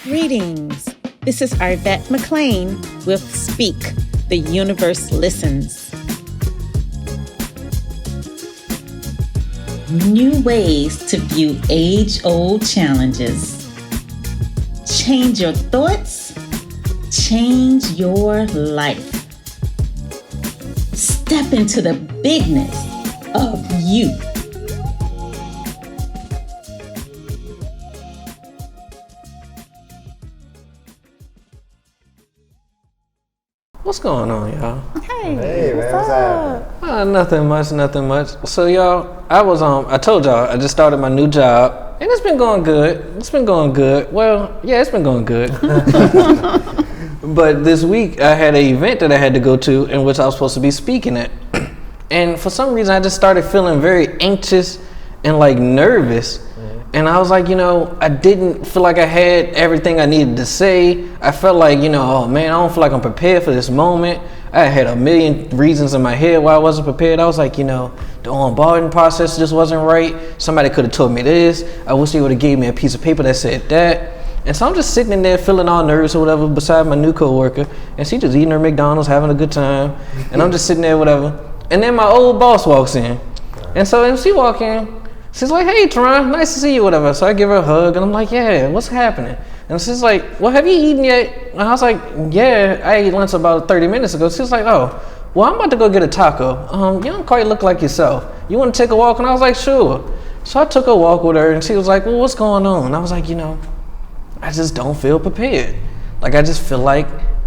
Greetings. This is Arvette McLean with Speak, the Universe Listens. New ways to view age-old challenges. Change your thoughts, change your life. Step into the bigness of you. What's going on, y'all? Hey, Hey, man, what's happening? Nothing much. So, y'all, I told y'all I just started my new job, and it's been going good. Well, yeah, it's been going good. But this week I had an event that I had to go to, in which I was supposed to be speaking at, and for some reason I just started feeling very anxious and like nervous. And I was like, I didn't feel like I had everything I needed to say. I felt like, oh man, I don't feel like I'm prepared for this moment. I had a million reasons in my head why I wasn't prepared. I was like, the onboarding process just wasn't right. Somebody could have told me this. I wish they would have gave me a piece of paper that said that. And so I'm just sitting in there feeling all nervous or whatever beside my new coworker. And she just eating her McDonald's, having a good time. And I'm just sitting there, whatever. And then my old boss walks in. And so when she walks in, she's like, "Hey, Teron, nice to see you," whatever. So I give her a hug, and I'm like, "Yeah, what's happening?" And she's like, "Well, have you eaten yet?" And I was like, "Yeah, I ate lunch about 30 minutes ago." She's like, "Oh, well, I'm about to go get a taco. You don't quite look like yourself. You want to take a walk?" And I was like, "Sure." So I took a walk with her, and she was like, "Well, what's going on?" And I was like, I just don't feel prepared. Like, I just feel like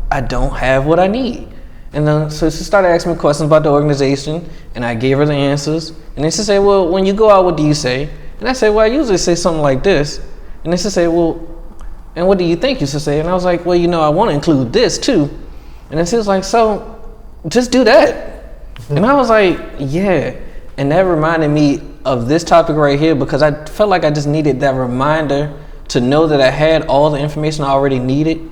I don't have what I need. And then, so she started asking me questions about the organization, and I gave her the answers. And then she said, "Well, when you go out, what do you say?" And I said, "Well, I usually say something like this." And then she said, "Well, and what do you think you should say?" And I was like, "Well, I want to include this too." And then she was like, "So, just do that." And I was like, "Yeah." And that reminded me of this topic right here, because I felt like I just needed that reminder to know that I had all the information I already needed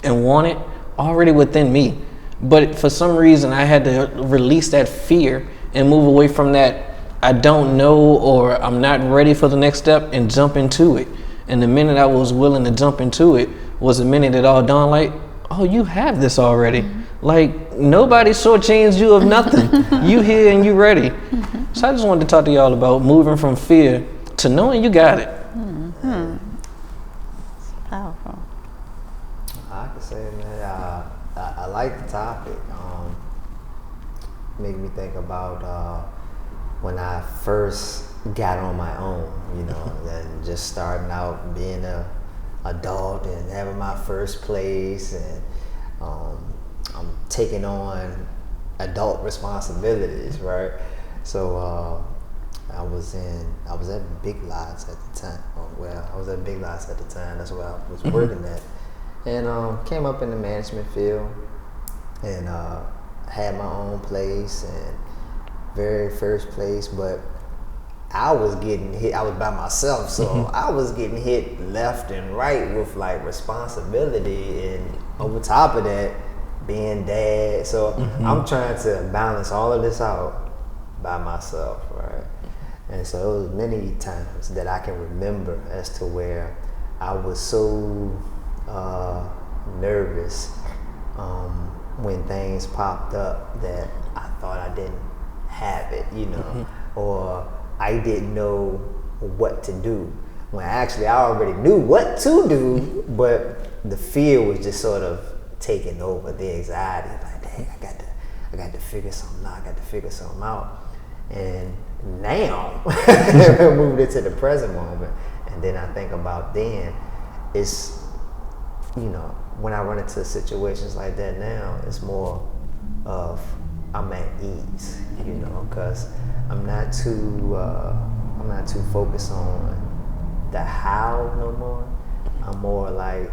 and wanted already within me. But for some reason, I had to release that fear and move away from that I don't know or I'm not ready for the next step and jump into it. And the minute I was willing to jump into it was the minute it all dawned like, oh, you have this already. Like, nobody shortchanged you of nothing. You here and you ready. So I just wanted to talk to y'all about moving from fear to knowing you got it. Powerful. I can say, man, I like the topic. Made me think about when I first got on my own, and just starting out being a adult and having my first place, and I'm taking on adult responsibilities, right? So I was at Big Lots at the time. I was at Big Lots at the time. That's where I was working at, and came up in the management field, and had my own place and very first place. But I was getting hit. I was by myself, so I was getting hit left and right with like responsibility, and over top of that, being dad. So I'm trying to balance all of this out by myself, right? And so it was many times that I can remember as to where I was so nervous when things popped up that I thought I didn't have it, or I didn't know what to do. When actually I already knew what to do, but the fear was just sort of taking over, the anxiety. Like, dang, I got to figure something out. And now, moved into the present moment, and then I think about then, it's, when I run into situations like that now, it's more of I'm at ease, because I'm not too focused on the how no more. I'm more like,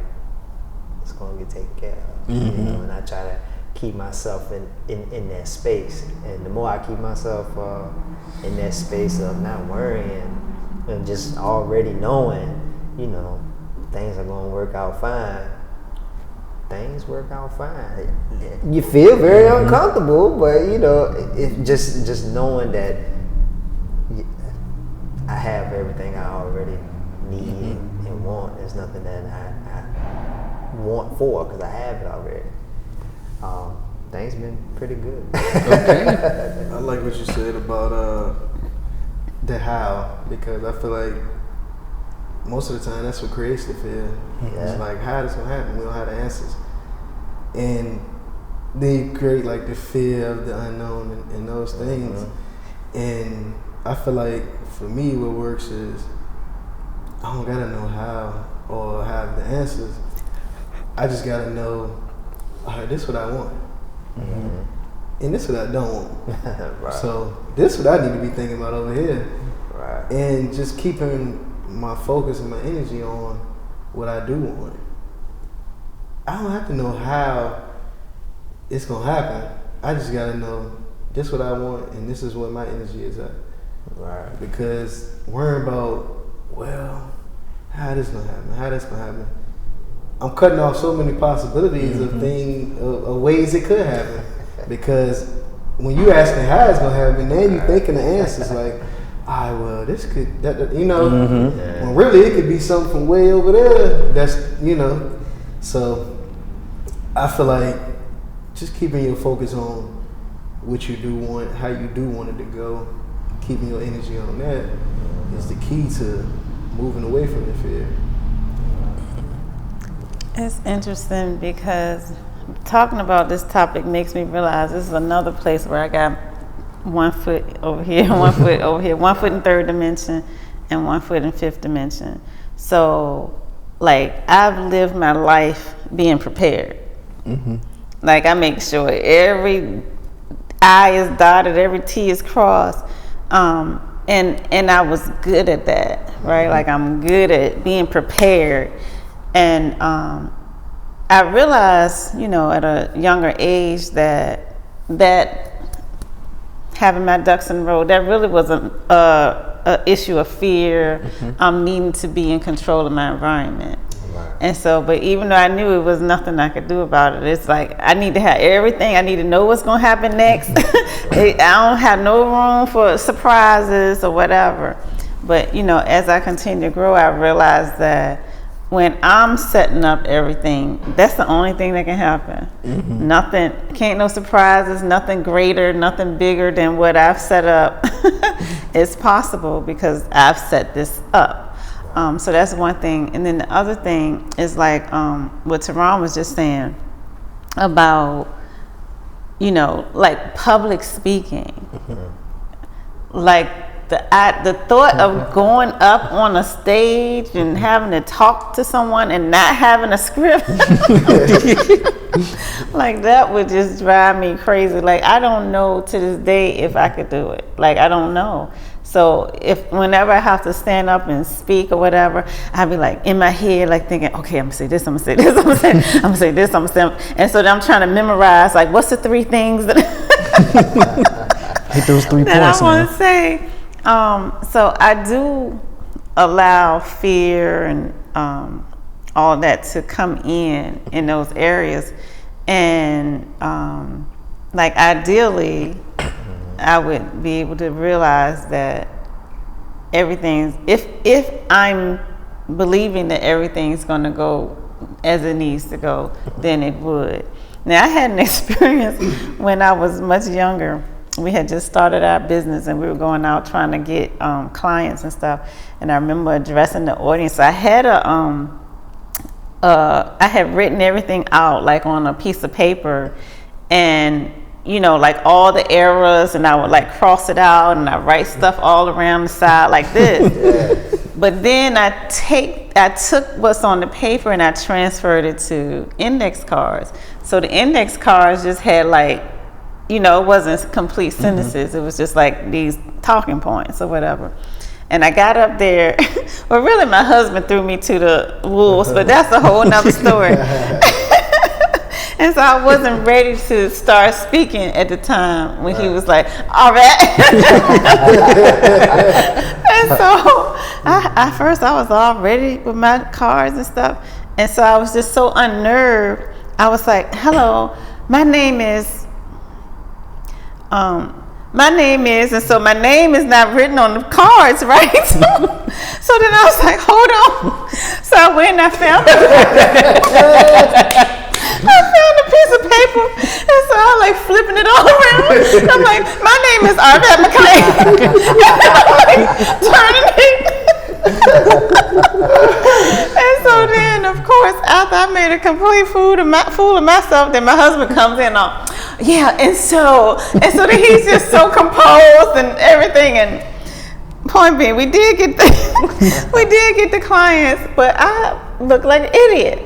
it's gonna get taken care of, and I try to keep myself in that space. And the more I keep myself in that space of not worrying and just already knowing, things are gonna work out fine. Things work out fine. You feel very uncomfortable, but it just knowing that I have everything I already need and want. There's nothing that I want for because I have it already. Things been pretty good. Okay. I like what you said about the how, because I feel like most of the time that's what creates the fear. Yeah. It's like, how this gonna happen? We don't have the answers. And then you create like the fear of the unknown and those things. Mm-hmm. And I feel like for me what works is I don't gotta know how or have the answers. I just gotta know, all right, this is what I want. Mm-hmm. And this is what I don't want. Right. So this is what I need to be thinking about over here. Right. And just keeping my focus and my energy on what I do want. I don't have to know how it's gonna happen. I just gotta know this is what I want and this is what my energy is at. Right. Because worrying about, well, how this gonna happen, how this gonna happen. I'm cutting off so many possibilities of things, of ways it could happen. Because when you asking how it's gonna happen, then you thinking the answers like, all right, well, this could, that, you know, when really it could be something from way over there. That's, you know, so I feel like just keeping your focus on what you do want, how you do want it to go, keeping your energy on that is the key to moving away from the fear. It's interesting because talking about this topic makes me realize this is another place where I got 1 foot over here, 1 foot over here, 1 foot in third dimension and 1 foot in fifth dimension. So, like, I've lived my life being prepared. Like, I make sure every I is dotted, every T is crossed. And I was good at that, right? Like, I'm good at being prepared. And I realized, you know, at a younger age that having my ducks in a row, that really wasn't a issue of fear. Needing to be in control of my environment. Right. And so, but even though I knew it was nothing I could do about it, it's like I need to have everything. I need to know what's going to happen next. I don't have no room for surprises or whatever. But, you know, as I continue to grow, I realized that when I'm setting up everything, that's the only thing that can happen. Nothing, can't no surprises, nothing greater, nothing bigger than what I've set up is possible because I've set this up. So that's one thing. And then the other thing is like what Teron was just saying about, you know, like public speaking. Like the thought of going up on a stage and having to talk to someone and not having a script, like that would just drive me crazy. Like, I don't know to this day if I could do it. Like, I don't know. So whenever I have to stand up and speak or whatever, I'd be like in my head, like thinking, okay, I'm gonna say this, I'm gonna say this, I'm gonna say, I'm gonna say this, I'm gonna say, and so then I'm trying to memorize, like, what's the 3 things that Hit those 3 that points, I want man. to say. So I do allow fear and all that to come in those areas, and like ideally, I would be able to realize that everything's if I'm believing that everything's going to go as it needs to go, then it would. Now, I had an experience when I was much younger. We had just started our business and we were going out trying to get clients and stuff. And I remember addressing the audience. I had I had written everything out like on a piece of paper, and you know, like all the errors, and I would like cross it out and I write stuff all around the side like this. But then I took what's on the paper and I transferred it to index cards. So the index cards just had like, you know, it wasn't complete sentences. It was just like these talking points or whatever. And I got up there. Well, really, my husband threw me to the wolves, but that's a whole nother story. And so I wasn't ready to start speaking at the time when he was like, all right. And so at first I was all ready with my cards and stuff. And so I was just so unnerved. I was like, hello, my name is my name is, and so my name is not written on the cards, right? So then I was like, hold on. So I went and I found a piece of paper, and so I like flipping it all around. I'm like, my name is Arvette McClain. And I'm like, turning it. And so then, of course, after I made a complete fool of myself, then my husband comes in on, yeah, and so then he's just so composed and everything. And point being, we did get the clients, but I look like an idiot.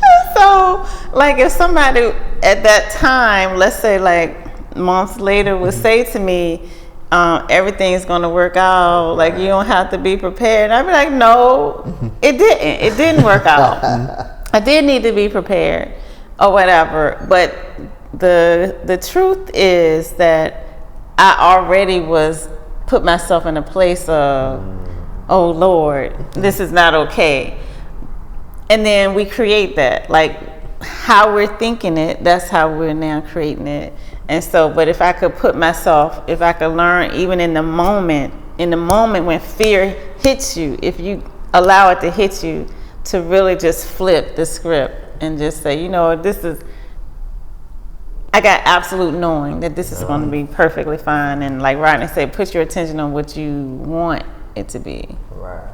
And so, like, if somebody at that time, let's say like months later, would say to me, everything's gonna work out, like you don't have to be prepared, I'd be like, no, it didn't work out. I did need to be prepared or whatever, but the truth is that I already put myself in a place of, oh Lord, this is not okay. And then we create that, like how we're thinking it, that's how we're now creating it. And so, but if I could learn even in the moment when fear hits you, if you allow it to hit you, to really just flip the script and just say, I got absolute knowing that this is going to be perfectly fine. And like Rodney said, put your attention on what you want it to be. Right.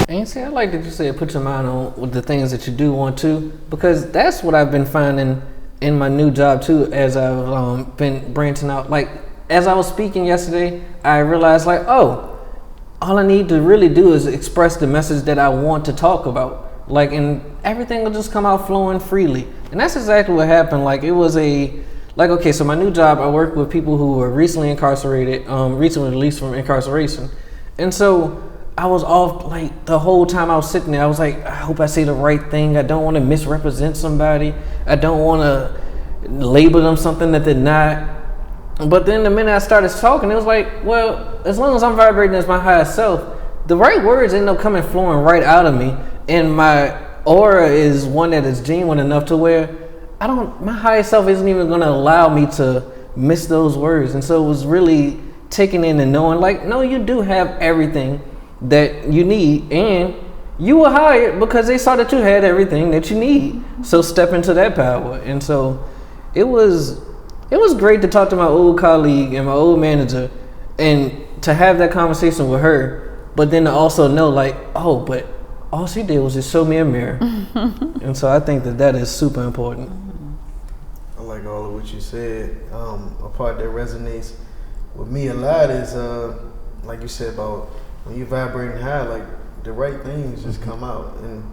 And see, I like that you said put your mind on the things that you do want to, because that's what I've been finding in my new job too, as I've been branching out. Like, as I was speaking yesterday, I realized like, oh, all I need to really do is express the message that I want to talk about. Like, and everything will just come out flowing freely. And that's exactly what happened. Like, it was okay, so my new job, I work with people who were recently incarcerated, recently released from incarceration. And so I was off, like, the whole time I was sitting there, I was like, I hope I say the right thing. I don't want to misrepresent somebody. I don't want to label them something that they're not. But then the minute I started talking, it was like, well, as long as I'm vibrating as my highest self, the right words end up coming flowing right out of me. And my aura is one that is genuine enough to where my highest self isn't even going to allow me to miss those words. And so it was really taking in and knowing, like, no, you do have everything that you need, and you were hired because they saw that you had everything that you need. So step into that power. And so it was great to talk to my old colleague and my old manager and to have that conversation with her, but then to also know, like, oh, but all she did was just show me a mirror. And so I think that is super important. I like all of what you said. A part that resonates with me a lot is like you said about when you vibrating high, like the right things just come out. And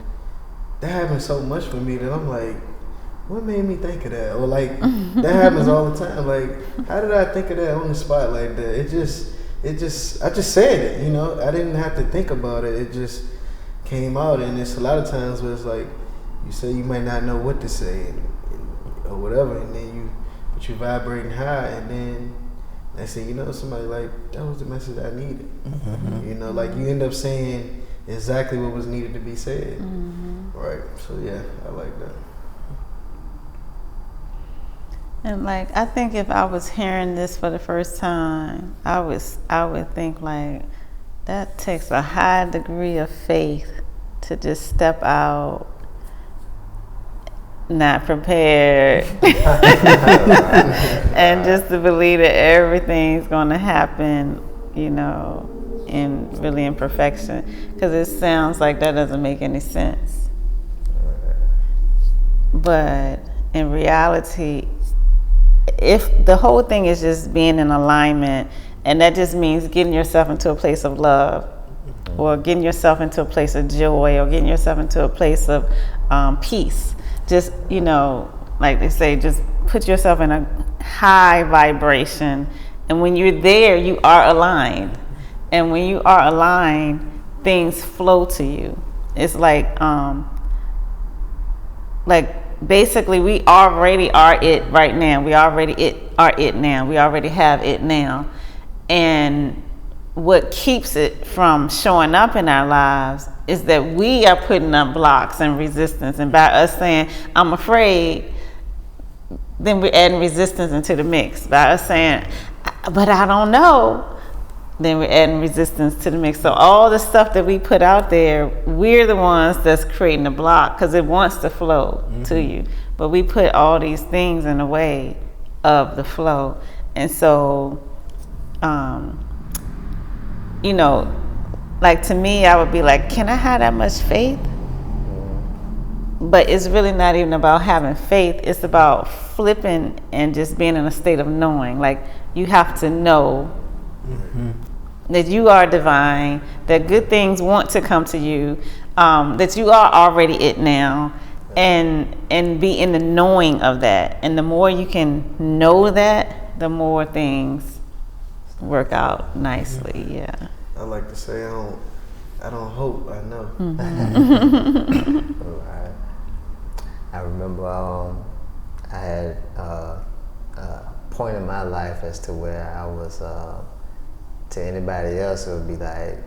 that happens so much for me that I'm like, what made me think of that? Or like, that happens all the time. Like, how did I think of that on the spot like that? I just said it, I didn't have to think about it. It just came out. And it's a lot of times where it's like, you say you might not know what to say or whatever, and then but you vibrating high, and then I say, somebody like, that was the message I needed. Mm-hmm. Like you end up saying exactly what was needed to be said. Mm-hmm. Right. So yeah, I like that. And like, I think if I was hearing this for the first time, I would think like, that takes a high degree of faith to just step out, not prepared, and just to believe that everything's going to happen, in perfection. Because it sounds like that doesn't make any sense. But in reality, if the whole thing is just being in alignment, and that just means getting yourself into a place of love, or getting yourself into a place of joy, or getting yourself into a place of peace. Just, like they say, just put yourself in a high vibration. And when you're there, you are aligned. And when you are aligned, things flow to you. It's like basically we already are it right now. We already are it now. We already have it now. And what keeps it from showing up in our lives is that we are putting up blocks and resistance. And by us saying, I'm afraid, then we're adding resistance into the mix. By us saying, but I don't know, then we're adding resistance to the mix. So all the stuff that we put out there, we're the ones that's creating the block because it wants to flow to you. But we put all these things in the way of the flow. And so, you know, like to me, I would be like, can I have that much faith? But it's really not even about having faith. It's about flipping and just being in a state of knowing. Like you have to know that you are divine, that good things want to come to you, that you are already it now, and be in the knowing of that. And the more you can know that, the more things work out nicely. Yeah. I like to say I don't hope, I know. Right. I remember I had a point in my life as to where I was, to anybody else, it would be like,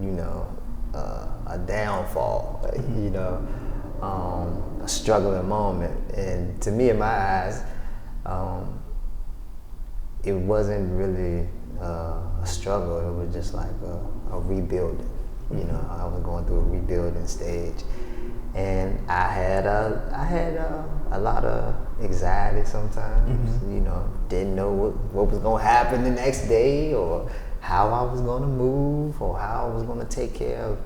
you know, a downfall, you know, a struggling moment. And to me, in my eyes, it wasn't really a struggle. It was just like a rebuilding. You know, I was going through a rebuilding stage, and I had a lot of anxiety sometimes. You know, didn't know what was going to happen the next day, or how I was going to move, or how I was going to take care of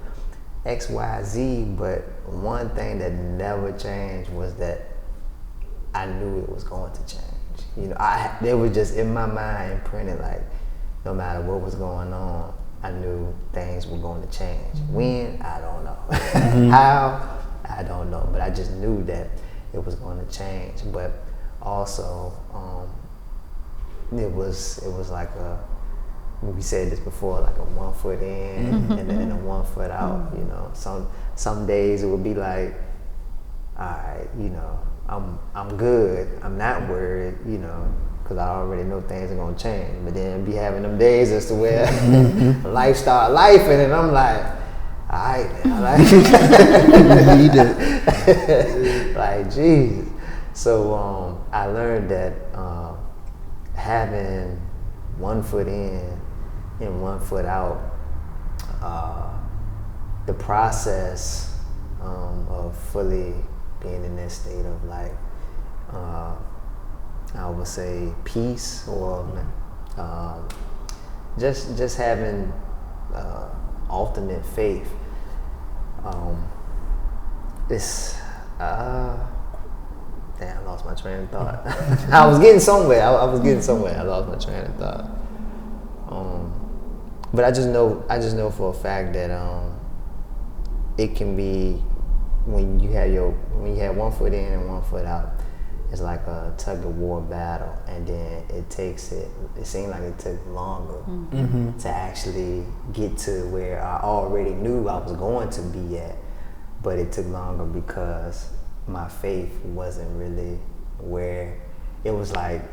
X, Y, Z. But one thing that never changed was that I knew it was going to change. You know, it was just in my mind imprinted, like no matter what was going on, I knew things were going to change. When? I don't know. How? I don't know. But I just knew that it was going to change. But also, it was like we said this before, like a 1 foot in and a 1 foot out. You know, some days it would be like, all right, you know, I'm good. I'm not worried. You know, because I already know things are gonna change. But then be having them days as to where life start life, and I'm like, all right, now, like Jesus. So I learned that having 1 foot in and 1 foot out, the process of fully being in that state of like, I would say peace, or just having ultimate faith. It's damn, I lost my train of thought. I was getting somewhere. I was getting somewhere. I lost my train of thought. But I just know for a fact that it can be when you have 1 foot in and 1 foot out. It's like a tug of war battle, and then it seemed like it took longer to actually get to where I already knew I was going to be at, but it took longer because my faith wasn't really where it was like,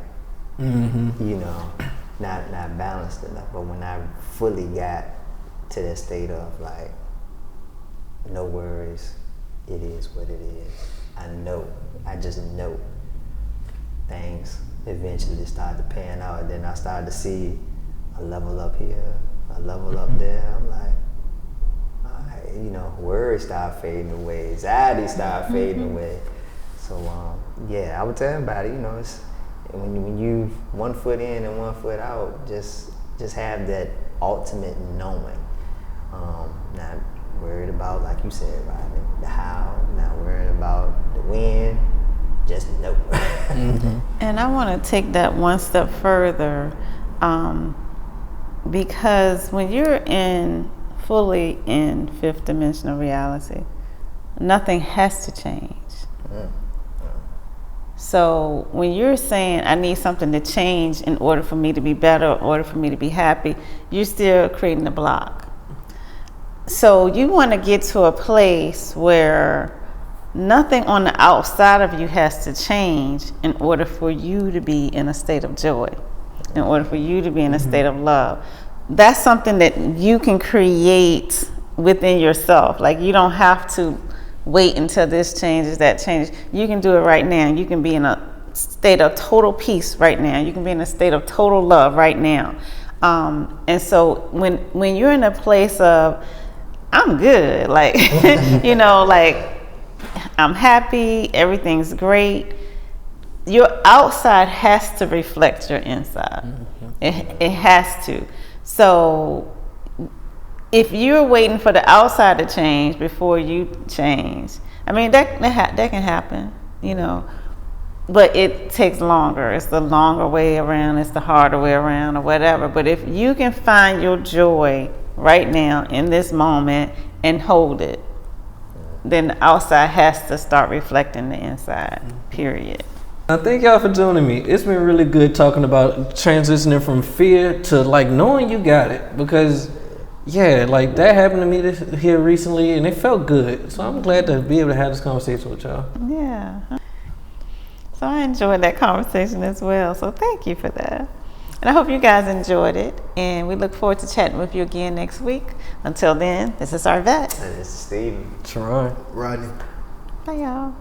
you know, not balanced enough. But when I fully got to that state of like, no worries, it is what it is. I just know. Things eventually started pan out, and then I started to see a level up here, a level up there. I'm like, all right, you know, worries start fading away, anxiety start fading away. So yeah, I would tell everybody, you know, it's when you 1 foot in and 1 foot out, just have that ultimate knowing. Not worried about, like you said, Rodney, the how, not worried about the when. Just know. And I want to take that one step further, because when you're fully in fifth dimensional reality, nothing has to change. So when you're saying, I need something to change in order for me to be better, in order for me to be happy, you're still creating a block. So you want to get to a place where nothing on the outside of you has to change in order for you to be in a state of joy, in order for you to be in a state of love. That's something that you can create within yourself. Like, you don't have to wait until this changes, that changes. You can do it right now. You can be in a state of total peace right now. You can be in a state of total love right now. And so when you're in a place of, I'm good, like, you know, like, I'm happy, everything's great, your outside has to reflect your inside. It has to. So if you're waiting for the outside to change before you change, I mean, that can happen, you know, but it takes longer. It's the longer way around, it's the harder way around, or whatever. But if you can find your joy right now in this moment and hold it, then the outside has to start reflecting the inside, period. Thank y'all for joining me. It's been really good talking about transitioning from fear to like knowing you got it, because yeah, like that happened to me here recently and it felt good. So I'm glad to be able to have this conversation with y'all. Yeah. So I enjoyed that conversation as well. So thank you for that. And I hope you guys enjoyed it. And we look forward to chatting with you again next week. Until then, this is Arvette. And it's Steven. Try. Rodney. Bye, y'all.